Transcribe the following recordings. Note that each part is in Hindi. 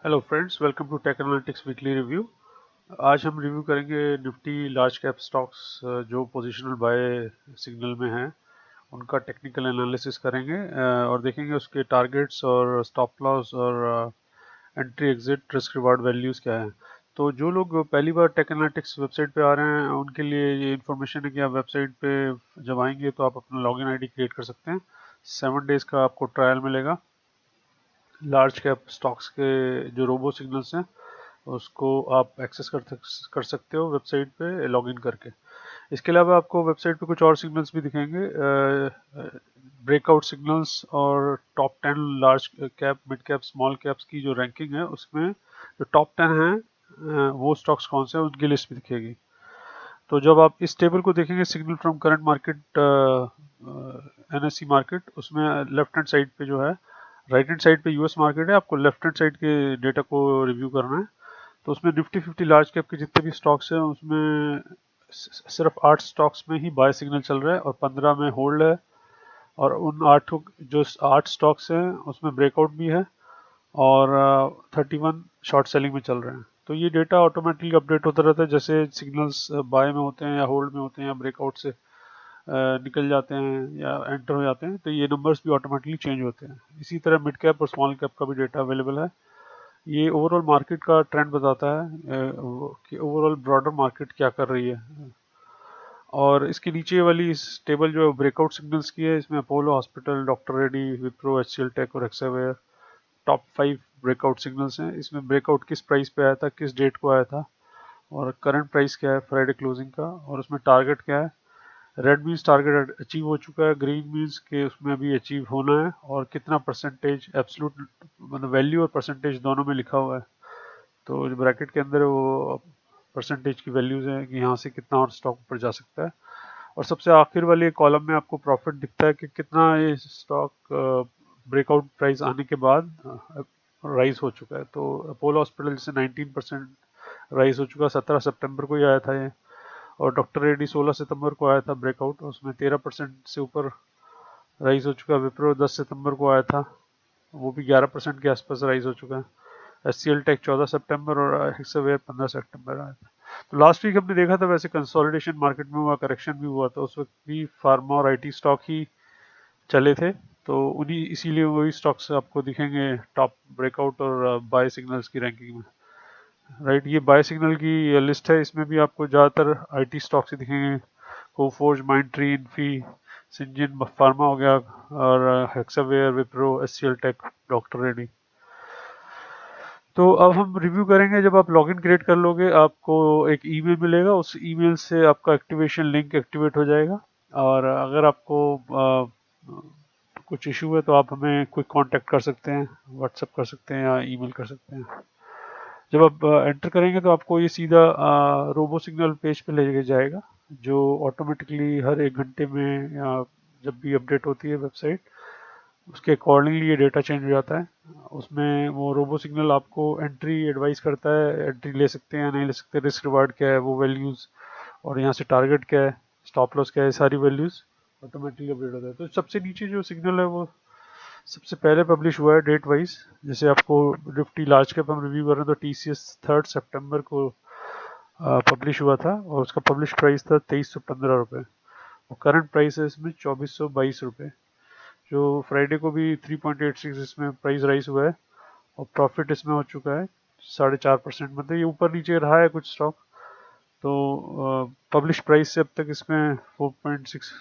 Hello friends, welcome to tech analytics weekly review. आज हम रिव्यू करेंगे निफ्टी लार्ज कैप स्टॉक्स जो पोजिशनल बाय सिग्नल में हैं, उनका टेक्निकल एनालिसिस करेंगे और देखेंगे उसके टारगेट्स और स्टॉप लॉस और entry exit risk reward values क्या हैं। तो जो लोग पहली बार टेक एनालिटिक्स वेबसाइट पे आ रहे हैं उनके लिए ये इन्फॉर्मेशन है कि आप वेबसाइट पे जब आएंगे तो आप अपना लॉगिन आईडी क्रिएट कर सकते हैं। 7 डेज़ का आपको ट्रायल मिलेगा। लार्ज कैप स्टॉक्स के जो रोबो सिग्नल्स हैं उसको आप एक्सेस कर सकते हो वेबसाइट पे लॉगिन करके। इसके अलावा आपको वेबसाइट पे कुछ और सिग्नल्स भी दिखेंगे, ब्रेकआउट सिग्नल्स और top 10 large cap, mid cap, small caps की जो रैंकिंग है उसमें जो टॉप 10 हैं वो स्टॉक्स कौन से हैं उनकी लिस्ट भी दिखेगी। तो जब आप इस टेबल को देखेंगे signal from current market, NSC market, उसमें लेफ्ट हैंड साइड पे जो है, राइट हैंड साइड पे यूएस मार्केट है, आपको लेफ्ट हैंड साइड के डेटा को रिव्यू करना है। तो उसमें निफ्टी 50 लार्ज कैप के जितने भी स्टॉक्स हैं उसमें सिर्फ 8 स्टॉक्स में ही बाय सिग्नल चल रहा है और 15 में होल्ड है। और उन 8 जो 8 स्टॉक्स हैं उसमें ब्रेकआउट भी है और 31 शॉर्ट सेलिंग में चल रहे हैं। तो ये डेटा ऑटोमेटिकली अपडेट होता रहता है, जैसे सिग्नल्स बाय में होते हैं या होल्ड में होते हैं या ब्रेकआउट से निकल जाते हैं या एंटर हो जाते हैं, तो ये नंबर्स भी ऑटोमेटिकली चेंज होते हैं। इसी तरह मिड कैप और स्मॉल कैप का भी डेटा अवेलेबल है। ये ओवरऑल मार्केट का ट्रेंड बताता है कि ओवरऑल ब्रॉडर मार्केट क्या कर रही है। और इसके नीचे वाली इस टेबल जो ब्रेकआउट सिग्नल्स की है, इसमें Apollo hospital, doctor Reddy, Wipro, HCL tech और एक्सावेयर टॉप 5 ब्रेकआउट सिग्नल्स हैं। इसमें ब्रेकआउट किस प्राइस पे आया था, किस डेट को आया था और करंट प्राइस क्या है फ्राइडे क्लोजिंग का, और उसमें टारगेट क्या है। रेड मीन्स टारगेट अचीव हो चुका है, ग्रीन मीन्स के उसमें अभी अचीव होना है, और कितना परसेंटेज एब्सोल्यूट मतलब वैल्यू और परसेंटेज दोनों में लिखा हुआ है। तो जो ब्रैकेट के अंदर वो परसेंटेज की वैल्यूज हैं कि यहाँ से कितना और स्टॉक ऊपर जा सकता है। और सबसे आखिर वाले कॉलम में आपको प्रॉफिट दिखता है कि कितना ये स्टॉक ब्रेकआउट प्राइस आने के बाद राइज हो चुका है। तो अपोलो हॉस्पिटल जैसे 19% राइज हो चुका है, 17 सितंबर को ही आया था ये। और डॉक्टर रेड्डी 16 सितंबर को आया था ब्रेकआउट, उसमें 13% से ऊपर राइज हो चुका है। विप्रो 10 सितंबर को आया था, वो भी 11% के आसपास राइज हो चुका है। एचसीएल टेक 14 सितंबर और एक्सवेयर 15 सितंबर आया था। तो लास्ट वीक हमने देखा था वैसे कंसोलिडेशन मार्केट में हुआ, करेक्शन भी हुआ था, उस वक्त भी फार्मा और आईटी स्टॉक ही चले थे। तो उन्हीं इसीलिए वही स्टॉक्स आपको दिखेंगे टॉप ब्रेकआउट और बाय सिग्नल्स की रैंकिंग में। राइट, ये बाय सिग्नल की लिस्ट है, इसमें भी आपको ज़्यादातर आईटी स्टॉक्स ही दिखेंगे। कोफोर्ज, माइंडट्री, इन्फी, सिंजिन फार्मा हो गया, और Hexaware, Wipro, HCL tech, doctor Reddy. तो अब हम रिव्यू करेंगे। जब आप लॉगिन क्रिएट कर लोगे आपको एक ईमेल मिलेगा, उस ईमेल से आपका एक्टिवेशन लिंक एक्टिवेट हो जाएगा। और अगर आपको कुछ इशू है तो आप हमें क्विक कांटेक्ट कर सकते हैं, व्हाट्सएप कर सकते हैं या ईमेल कर सकते हैं। जब आप एंटर करेंगे तो आपको ये सीधा रोबो सिग्नल पेज पे ले जाएगा, जो ऑटोमेटिकली हर 1 घंटे में या जब भी अपडेट होती है वेबसाइट, उसके अकॉर्डिंगली ये डेटा चेंज हो जाता है। उसमें वो रोबो सिग्नल आपको एंट्री एडवाइस करता है, एंट्री ले सकते हैं या नहीं ले सकते, रिस्क रिवार्ड क्या है वो वैल्यूज़, और यहाँ से टारगेट क्या है, स्टॉप लॉस क्या है, सारी वैल्यूज़ ऑटोमेटिकली अपडेट होता है। तो सबसे नीचे जो सिग्नल है वो सबसे पहले पब्लिश हुआ है डेट वाइज। जैसे आपको निफ्टी लार्ज कैप हम रिव्यू कर रहे हैं तो टीसीएस 3 सितंबर को पब्लिश हुआ था और उसका पब्लिश प्राइस था 2315 रुपये, और करंट प्राइस है इसमें 2422 रुपये। जो फ्राइडे को भी 3.86 इसमें प्राइस राइज हुआ है और प्रॉफिट इसमें हो चुका है 4.5%। मतलब ये ऊपर नीचे रहा है कुछ स्टॉक। तो पब्लिश प्राइस से अब तक इसमें 4.6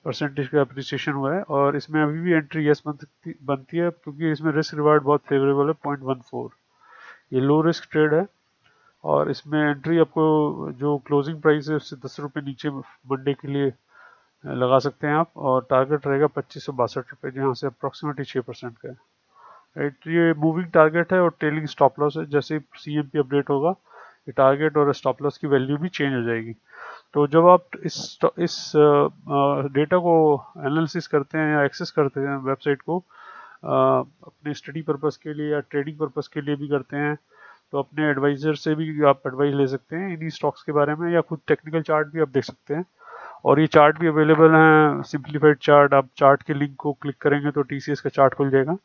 परसेंटेज का अप्रिसिएशन हुआ है, और इसमें अभी भी एंट्री यस बनती है क्योंकि इसमें रिस्क रिवार्ड बहुत फेवरेबल है, 0.14। ये लो रिस्क ट्रेड है, और इसमें एंट्री आपको जो क्लोजिंग प्राइस है उससे 10 रुपये नीचे मंडे के लिए लगा सकते हैं आप, और टारगेट रहेगा 2562 रुपये, जहाँ से अप्रॉक्सीमेटली 6% का है। राइट, तो ये मूविंग टारगेट है और ट्रेलिंग स्टॉप लॉस है। जैसे ही सीएमपी अपडेट होगा ये टारगेट और स्टॉप लॉस की वैल्यू भी चेंज हो जाएगी। तो जब आप इस डेटा को एनालिसिस करते हैं या एक्सेस करते हैं वेबसाइट को, अपने स्टडी पर्पस के लिए या ट्रेडिंग पर्पस के लिए भी करते हैं, तो अपने एडवाइजर से भी आप एडवाइस ले सकते हैं इन्हीं स्टॉक्स के बारे में, या खुद टेक्निकल चार्ट भी आप देख सकते हैं। और ये चार्ट भी अवेलेबल हैं, सिंप्लीफाइड चार्ट। आप चार्ट के लिंक को क्लिक करेंगे तो टीसीएस का चार्ट खुल जाएगा।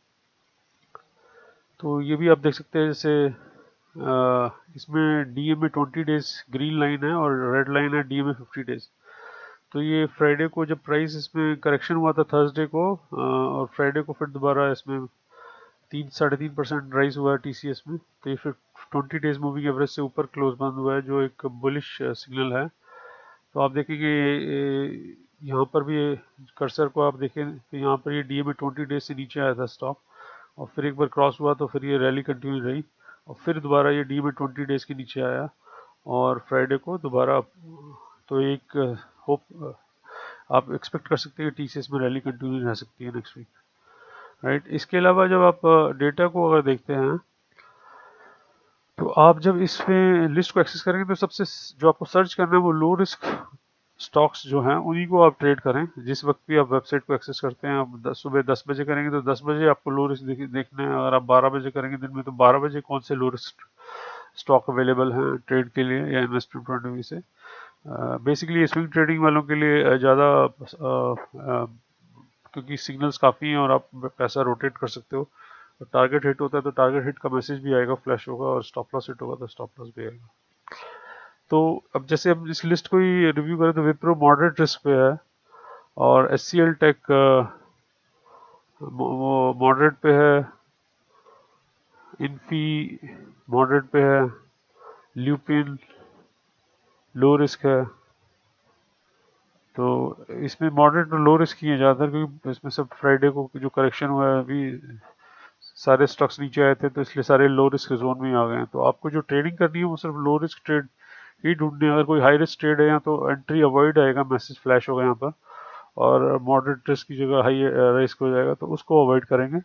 तो ये भी आप देख सकते हैं, जैसे इसमें डीए में 20 डेज ग्रीन लाइन है और रेड लाइन है डीए में 50 डेज। तो ये फ्राइडे को जब प्राइस इसमें करेक्शन हुआ था थर्सडे को, और फ्राइडे को फिर दोबारा इसमें 3-3.5% राइज हुआ है टीसीएस में। तो ये फिर 20 डेज मूविंग एवरेज से ऊपर क्लोज बंद हुआ है, जो एक बुलिश सिग्नल है। तो आप देखेंगे यहाँ पर भी कर्सर को आप देखें तो यहाँ पर ये डीए में 20 डेज से नीचे आया था स्टॉक, और फिर एक बार क्रॉस हुआ तो फिर ये रैली कंटिन्यू रही, और फिर दोबारा ये डी में 20 डेज के नीचे आया, और फ्राइडे को दोबारा। तो एक होप आप एक्सपेक्ट कर सकते हैं कि टीसीएस में रैली कंटिन्यू रह सकती है नेक्स्ट वीक, राइट। इसके अलावा जब आप डेटा को अगर देखते हैं, तो आप जब इस पे लिस्ट को एक्सेस करेंगे तो सबसे जो आपको सर्च करना है वो लो रिस्क स्टॉक्स जो हैं उन्हीं को आप ट्रेड करें। जिस वक्त भी आप वेबसाइट को एक्सेस करते हैं, आप सुबह 10 बजे करेंगे तो 10 बजे आपको लो रिस्क देखना है। अगर आप 12 बजे करेंगे दिन में तो 12 बजे कौन से लो रिस्क स्टॉक अवेलेबल हैं ट्रेड के लिए या इन्वेस्टमेंट पॉइंट ऑफ व्यू से। बेसिकली स्विंग ट्रेडिंग वालों के लिए ज़्यादा, क्योंकि सिग्नल्स काफ़ी हैं और आप पैसा रोटेट कर सकते हो। तो टारगेट हिट होता है तो टारगेट हिट का मैसेज भी आएगा, फ्लैश होगा, और स्टॉप लॉस हिट होगा तो स्टॉप लॉस भी आएगा। तो अब जैसे हम इस लिस्ट को ही रिव्यू करें तो विप्रो मॉडरेट रिस्क पे है, और एचसीएल टेक वो मॉडरेट पे है, इन्फी मॉडरेट पे है, ल्यूपिन लो रिस्क है। तो इसमें मॉडरेट और लो रिस्क ही है ज़्यादातर, क्योंकि इसमें सब फ्राइडे को जो करेक्शन हुआ है अभी सारे स्टॉक्स नीचे आए थे, तो इसलिए सारे लो रिस्क जोन में ही आ गए हैं। तो आपको जो ट्रेडिंग करनी है वो सिर्फ लो रिस्क ट्रेड ही ढूंढनी है। अगर कोई हाई रिस्क ट्रेड है यहाँ तो एंट्री अवॉइड आएगा, मैसेज फ्लैश होगा यहाँ पर, और मॉडरेट रिस्क की जगह हाई रिस्क हो जाएगा तो उसको अवॉइड करेंगे,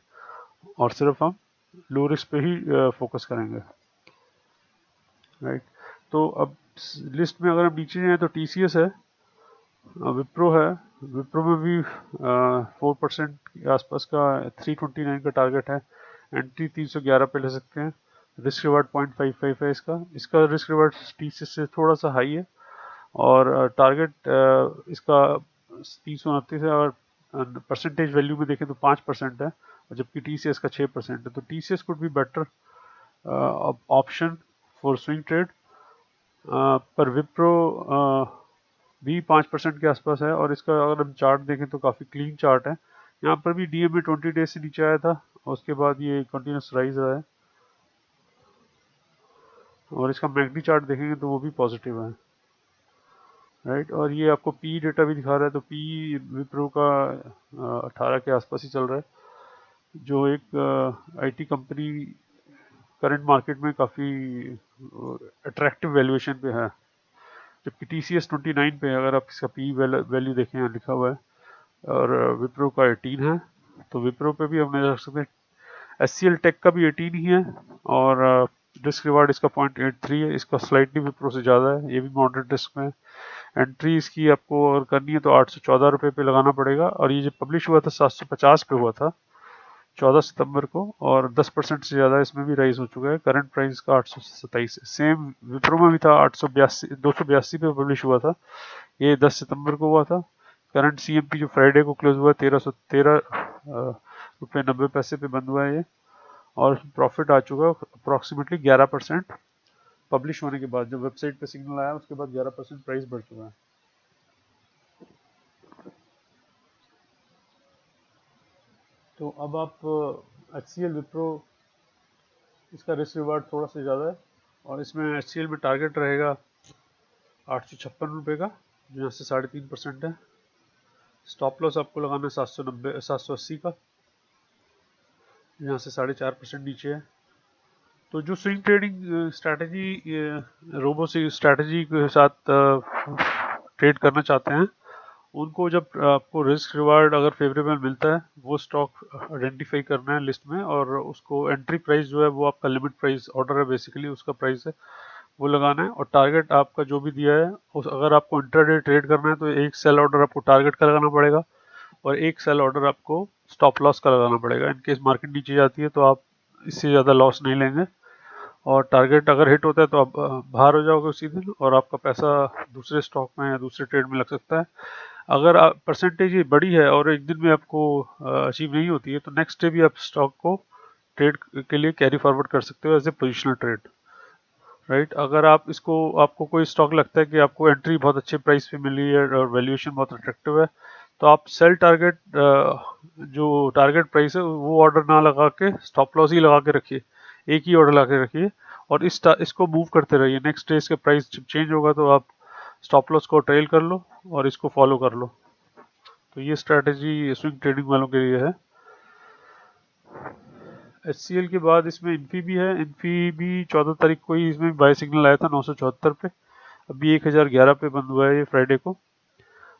और सिर्फ हम लो रिस्क पे ही फोकस करेंगे, राइट। तो अब लिस्ट में अगर हम नीचे जाएँ तो टीसीएस है, विप्रो है। विप्रो में भी 4% के आसपास का 329 का टारगेट है। एंट्री 311 पे ले सकते हैं। रिस्क रिवार्ड 0.55 है इसका। इसका रिस्क रिवार्ड टीसीएस से थोड़ा सा हाई है, और टारगेट इसका 329 है, और परसेंटेज वैल्यू में देखें तो 5% है, और जबकि टीसीएस का 6% है। तो TCS could be better option for swing trade, पर विप्रो भी 5% के आसपास है। और इसका अगर हम चार्ट देखें तो काफ़ी क्लीन चार्ट है। यहाँ पर भी डीए में 20 डेज से नीचे आया था, और उसके बाद ये कंटिन्यूस राइज रहा है, और इसका मैगनी चार्ट देखेंगे तो वो भी पॉजिटिव है, राइट। और ये आपको पी डेटा भी दिखा रहा है, तो पी विप्रो का 18 के आसपास ही चल रहा है, जो एक आईटी कंपनी करंट मार्केट में काफ़ी अट्रैक्टिव वैल्यूएशन पे है। जबकि टीसीएस 29 पे है, अगर आप इसका पी वैल्यू देखें यहाँ लिखा हुआ है, और विप्रो का 18 है। तो विप्रो पे भी हम नजर रख सकते हैं। एचसीएल टेक का भी 18 ही है, और रिस्क रिवार्ड इसका 0.83 है। इसका स्लाइटली विप्रो से ज़्यादा है, ये भी मॉडरेट रिस्क में है। एंट्री इसकी आपको अगर करनी है तो 814 रुपये पे लगाना पड़ेगा, और ये जो पब्लिश हुआ था 750 पे हुआ था 14 सितंबर को, और 10% से ज़्यादा इसमें भी राइज हो चुका है। करंट प्राइस का 827 है। सेम विप्रो में भी था 282 पे पब्लिश हुआ था, ये 10 सितंबर को हुआ था। करंट सीएमपी जो फ्राइडे को क्लोज हुआ 1313 रुपये 90 पैसे पे बंद हुआ है ये, और प्रॉफिट आ चुका है अप्रॉक्सीमेटली 11%। पब्लिश होने के बाद जब वेबसाइट पे सिग्नल आया उसके बाद 11% प्राइस बढ़ चुका है। तो अब आप एचसीएल विप्रो, इसका रिस्क रिवार्ड थोड़ा सा ज़्यादा है, और इसमें एचसीएल में टारगेट रहेगा 856 रुपये का, जो यहाँ से 3.5% है। स्टॉप लॉस आपको लगाना है 780 का, यहाँ से 4.5% नीचे है। तो जो स्विंग ट्रेडिंग स्ट्रैटेजी रोबो सी स्ट्रैटेजी के साथ ट्रेड करना चाहते हैं, उनको जब आपको रिस्क रिवार्ड अगर फेवरेबल मिलता है वो स्टॉक आइडेंटिफाई करना है लिस्ट में, और उसको एंट्री प्राइस जो है वो आपका लिमिट प्राइस ऑर्डर है, बेसिकली उसका प्राइस है वो लगाना है। और टारगेट आपका जो भी दिया है उस, अगर आपको इंट्राडे ट्रेड करना है तो एक सेल ऑर्डर आपको टारगेट का लगाना पड़ेगा, और एक सेल ऑर्डर आपको स्टॉप लॉस का लगाना पड़ेगा। इनकेस मार्केट नीचे जाती है तो आप इससे ज़्यादा लॉस नहीं लेंगे, और टारगेट अगर हिट होता है तो आप बाहर हो जाओगे उसी दिन, और आपका पैसा दूसरे स्टॉक में या दूसरे ट्रेड में लग सकता है। अगर परसेंटेज बड़ी है और एक दिन में आपको अचीव नहीं होती है तो नेक्स्ट डे भी आप स्टॉक को ट्रेड के लिए कैरी फॉरवर्ड कर सकते हो as a positional trade, right. अगर आप इसको, आपको कोई स्टॉक लगता है कि आपको एंट्री बहुत अच्छे प्राइस पे मिली है और वैल्यूएशन बहुत अट्रैक्टिव है, तो आप सेल टारगेट, जो टारगेट प्राइस है वो ऑर्डर ना लगा के स्टॉप लॉस ही लगा के रखिए, एक ही ऑर्डर लगा के रखिए और इसको मूव करते रहिए। नेक्स्ट डे इसका प्राइस जब चेंज होगा तो आप स्टॉप लॉस को ट्रेल कर लो और इसको फॉलो कर लो। तो ये स्ट्रैटेजी स्विंग ट्रेडिंग वालों के लिए है। HCL के बाद इसमें इन्फी भी है। इन्फी भी 14 तारीख को ही इसमें बाय सिग्नल आया था 974 पे, अभी 1011 पे बंद हुआ है ये फ्राइडे को,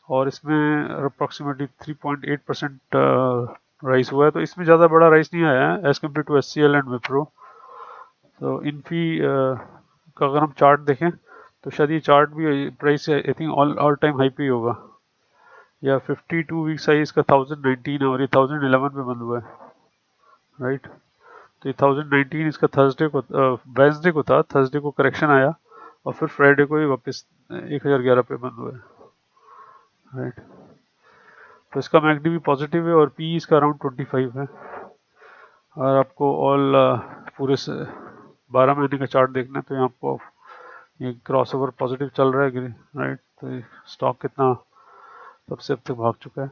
और इसमें अप्रॉक्सीमेटली 3.8% राइस हुआ है। तो इसमें ज़्यादा बड़ा राइस नहीं आया है as compare to HCL and Wipro. तो इन्फी का अगर हम चार्ट देखें तो शायद ये चार्ट भी price I think all time high पे ही होगा, या 52 वीक्स हाई इसका 1019 है और ये 1011 पे बंद हुआ है, राइट। तो ये 1019 इसका थर्सडे को, वेंसडे को था, थर्सडे को करेक्शन आया और फिर फ्राइडे को ही वापस 1011 पे बंद हुआ है, राइट। तो इसका मैकडी भी पॉजिटिव है और पी इसका अराउंड 25 है। और आपको ऑल पूरे 12 महीने का चार्ट देखना है तो यहाँ आपको ये क्रॉसओवर पॉजिटिव चल रहा है, राइट। तो स्टॉक कितना सबसे अब तक भाग चुका है,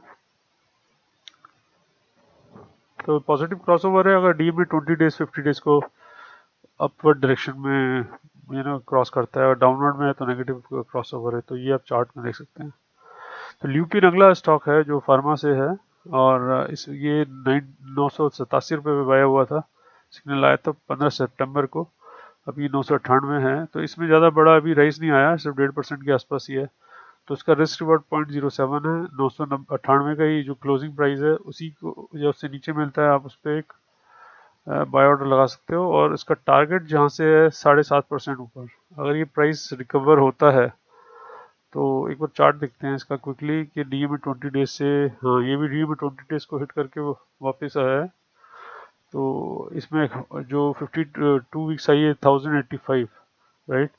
तो पॉजिटिव क्रॉसओवर है। अगर डी में 20 डेज 50 डेज को अपवर्ड डायरेक्शन में क्रॉस करता है और डाउनवर्ड में है तो नेगेटिव क्रॉसओवर है, तो ये आप चार्ट में देख सकते हैं। तो ल्यूपिन अगला स्टॉक है जो फार्मा से है और इस ये 987 रुपये में बाया हुआ था, सिग्नल आया था 15 सितंबर को, अभी 998 है। तो इसमें ज़्यादा बड़ा अभी राइज नहीं आया, सिर्फ 1.5% के आसपास ही है। तो इसका रिस्क रिवॉर्ड 0.07 है। 998 का ही जो क्लोजिंग प्राइस है उसी को जब उससे नीचे मिलता है आप उस पर एक बाय ऑर्डर लगा सकते हो, और इसका टारगेट जहाँ से है 7.5% ऊपर। अगर ये प्राइस रिकवर होता है तो एक बार चार्ट देखते हैं इसका क्विकली कि डी में 20 डेज से, हाँ ये भी डी में 20 डेज को हिट करके वो वापस आया है। तो इसमें जो 52 वीक्स आई है 1085, राइट।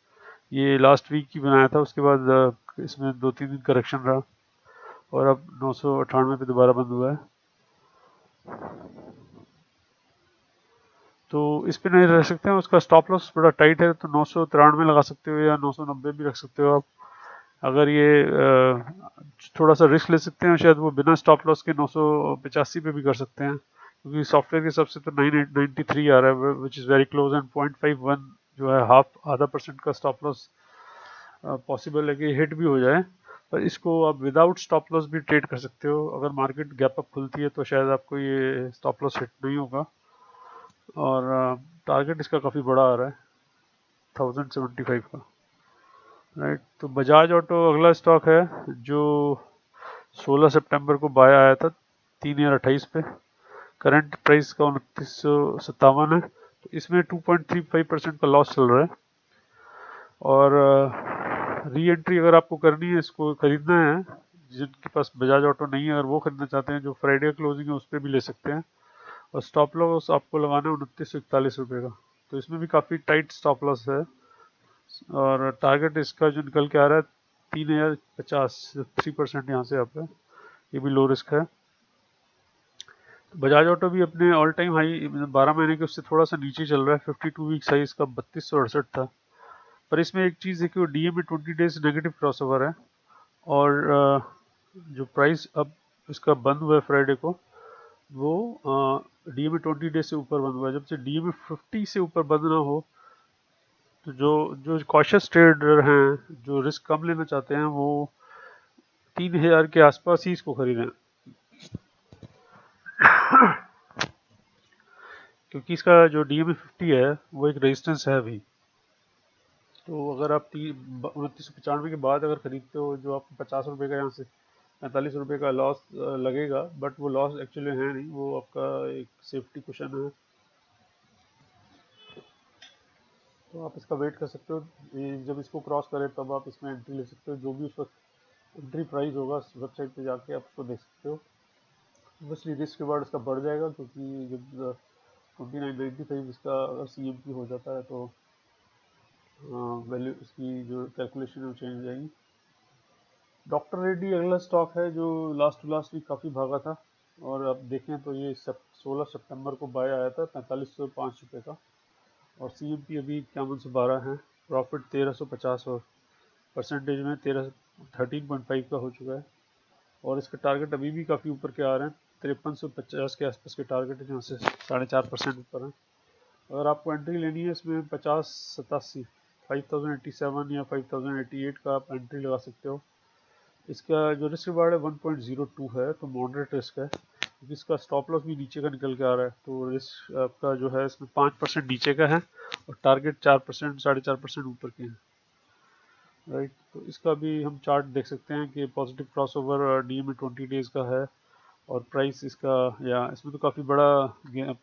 ये लास्ट वीक की बनाया था, उसके बाद इसमें 2-3 दिन करेक्शन रहा और अब 998 पे दोबारा बंद हुआ है। तो इस पे नहीं रह सकते हैं, उसका स्टॉप लॉस बड़ा टाइट है, तो 993 लगा सकते हो या 990 भी रख सकते हो आप। अगर ये थोड़ा सा रिस्क ले सकते हैं, शायद वो बिना स्टॉप लॉस के 985 पे भी कर सकते हैं, क्योंकि सॉफ्टवेयर के हिसाब से तो 993 आ रहा है which is very close, and 0.51 जो है आधा परसेंट का स्टॉप लॉस पॉसिबल है कि हिट भी हो जाए। पर इसको आप विदाउट स्टॉप लॉस भी ट्रेड कर सकते हो। अगर मार्केट गैप अप खुलती है तो शायद आपको ये स्टॉप लॉस हिट नहीं होगा, और टारगेट इसका काफ़ी बड़ा आ रहा है 1075 का, राइट। तो बजाज ऑटो अगला स्टॉक है जो 16 सितंबर को बाय आया था 3028 पे, करंट प्राइस का 2957 है। तो इसमें 2.35% का लॉस चल रहा है, और री एंट्री अगर आपको करनी है, इसको खरीदना है, जिनके पास बजाज ऑटो नहीं है अगर वो खरीदना चाहते हैं, जो फ्राइडे क्लोजिंग है उस पर भी ले सकते हैं। और स्टॉप लॉस आपको लगाना है 2941 रुपये का, तो इसमें भी काफ़ी टाइट स्टॉप लॉस है, और टारगेट इसका जो निकल के आ रहा है 3050, 3% यहाँ से आप है, ये भी लो रिस्क है। बजाज ऑटो भी अपने ऑल टाइम हाई 12 महीने के उससे थोड़ा सा नीचे चल रहा है, 52 वीक्स हाई इसका 3268 था। पर इसमें एक चीज़ देखिए, डीए में 20 डेज नेगेटिव क्रॉसओवर है, और जो प्राइस अब इसका बंद हुआ है फ्राइडे को, वो डीए में 20 डेज से ऊपर बंद हुआ है। जब से डीए में 50 से ऊपर बंद ना हो, तो जो जो कॉशियस ट्रेडर हैं, जो रिस्क कम लेना चाहते हैं, वो 3000 के आसपास ही इसको खरीदें, क्योंकि इसका जो डीएम 50 है वो एक रेजिस्टेंस है अभी। तो अगर आप 2995 के बाद अगर खरीदते हो, जो आपको 50 रुपये का यहाँ से 45 रुपये का लॉस लगेगा, बट वो लॉस एक्चुअली है नहीं, वो आपका एक सेफ्टी कुशन है। तो आप इसका वेट कर सकते हो, जब इसको क्रॉस करे तब आप इसमें एंट्री ले सकते हो। जो भी उस वक्त एंट्री प्राइस होगा वेबसाइट पे जाके आप उसको देख सकते हो। ऑब्वियसली रिस्क के बाद इसका बढ़ जाएगा, क्योंकि जब 2995 इसका अगर CMP हो जाता है तो वैल्यू इसकी जो कैलकुलेशन है वो चेंज हो जाएगी। डॉक्टर रेड्डी अगला स्टॉक है जो लास्ट टू लास्ट वीक काफ़ी भागा था, और अब देखें तो ये 16 सितंबर को बाय आया था 4505 रुपये का, और CMP अभी 5112 है। प्रॉफिट 1350 और परसेंटेज में 13 13.5 का हो चुका है। और इसका टारगेट अभी भी काफ़ी ऊपर के आ रहे हैं, 5350 के आसपास के टारगेट है, जहाँ से 4.5% ऊपर है। अगर आपको एंट्री लेनी है इसमें 5087 5087 या 5088 का आप एंट्री लगा सकते हो। इसका जो रिस्क रिवार्ड है 1.02 है, तो मॉडरेट रिस्क है, क्योंकि इसका स्टॉप लॉस भी नीचे का निकल के आ रहा है। तो रिस्क आपका जो है इसमें 5% नीचे का है और टारगेट 4% 4.5% ऊपर के हैं। राइट, तो इसका भी हम चार्ट देख सकते हैं कि पॉजिटिव क्रॉसओवर डी में 20 डेज का है, और प्राइस इसका, या इसमें तो काफ़ी बड़ा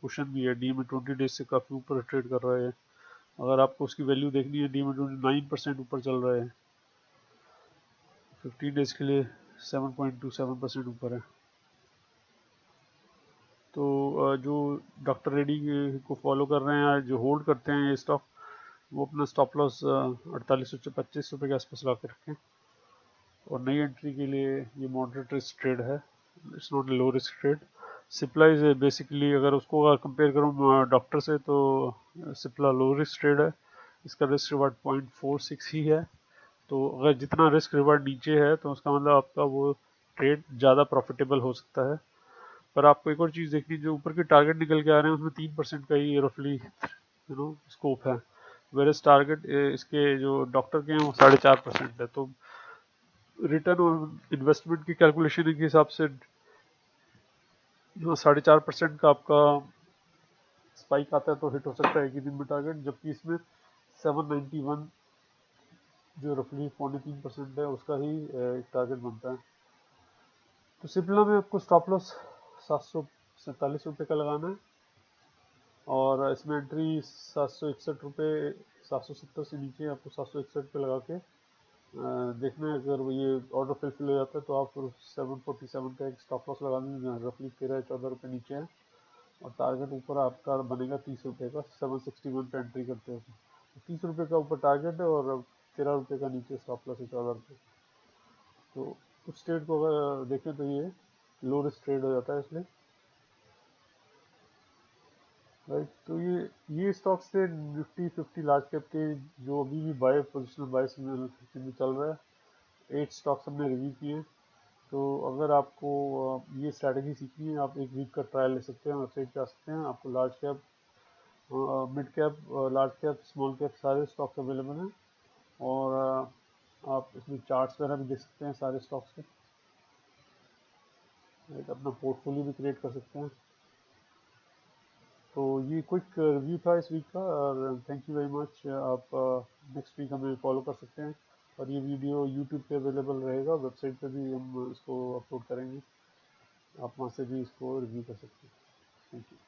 पोर्शन भी है, डी में 20 डेज से काफ़ी ऊपर ट्रेड कर रहा है। अगर आपको उसकी वैल्यू देखनी है, डी में 9% ऊपर चल रहा है, 15 डेज के लिए 7.27% ऊपर है। तो जो डॉक्टर रेड्डी को फॉलो कर रहे हैं, जो होल्ड करते हैं ये स्टॉक, वो अपना स्टॉप लॉस 4825 रुपये के आसपास ला के रखें। और नई एंट्री के लिए ये मॉडरेट रिस्क ट्रेड है, it's not low risk trade. Cipla is basically, अगर उसको कंपेयर करूँ डॉक्टर से, तो सिप्ला लो रिस्क ट्रेड है। इसका रिस्क रिवार्ड 0.46 ही है। तो अगर जितना रिस्क रिवार्ड नीचे है तो उसका मतलब आपका वो ट्रेड ज़्यादा प्रॉफिटेबल हो सकता है। पर आपको एक और चीज़ देखनी, जो ऊपर के टारगेट निकल के आ रहे हैं उसमें 3% का ही रफली स्कोप है, वेरस टारगेट इसके जो डॉक्टर के हैं वो 4.5% है। तो रिटर्न ऑन इन्वेस्टमेंट की कैलकुलेशन के हिसाब से जो 4.5% का आपका स्पाइक आता है तो हिट हो सकता है एक ही दिन में टारगेट, जबकि इसमें 791 जो रफली 3.5% है उसका ही एक टारगेट बनता है। तो सिप्ला में आपको स्टॉप लॉस 747 रुपये का लगाना है, और इसमें एंट्री 761 रुपये, 770 से नीचे आपको 761 पे लगा के देखना है। अगर वो ये ऑर्डर फिल हो जाता है तो आप 747 का एक स्टॉप लॉस लगा देंगे, रफली 13-14 रुपये नीचे है, और टारगेट ऊपर आपका बनेगा 30 रुपये का, 761 पे एंट्री करते हो तो 30 रुपये का ऊपर टारगेट है, और 13 रुपये का नीचे स्टॉप लॉस है 14 रुपये। तो उस ट्रेड को अगर देखें तो ये लो रिस्क ट्रेड हो जाता है इसलिए। राइट, तो ये स्टॉक्स थे निफ्टी 50 लार्ज कैप के, जो अभी भी बाय पोजिशनल बाय में चल रहा है। 8 स्टॉक्स हमने रिव्यू किए। तो अगर आपको ये स्ट्रैटेजी सीखनी है, आप एक वीक का ट्रायल ले सकते हैं, वेबसाइट पे आ सकते हैं। आपको large cap, mid cap, large cap, small cap सारे स्टॉक्स अवेलेबल हैं, और आप इसमें चार्ट्स वगैरह भी देख सकते हैं सारे स्टॉक्स के। एक अपना पोर्टफोलियो भी क्रिएट कर सकते हैं। तो ये क्विक रिव्यू था इस वीक का, और थैंक यू वेरी मच। आप नेक्स्ट वीक हमें फॉलो कर सकते हैं, और ये वीडियो यूट्यूब पे अवेलेबल रहेगा, वेबसाइट पे भी हम इसको अपलोड करेंगे, आप वहाँ से भी इसको रिव्यू कर सकते हैं। Thank you.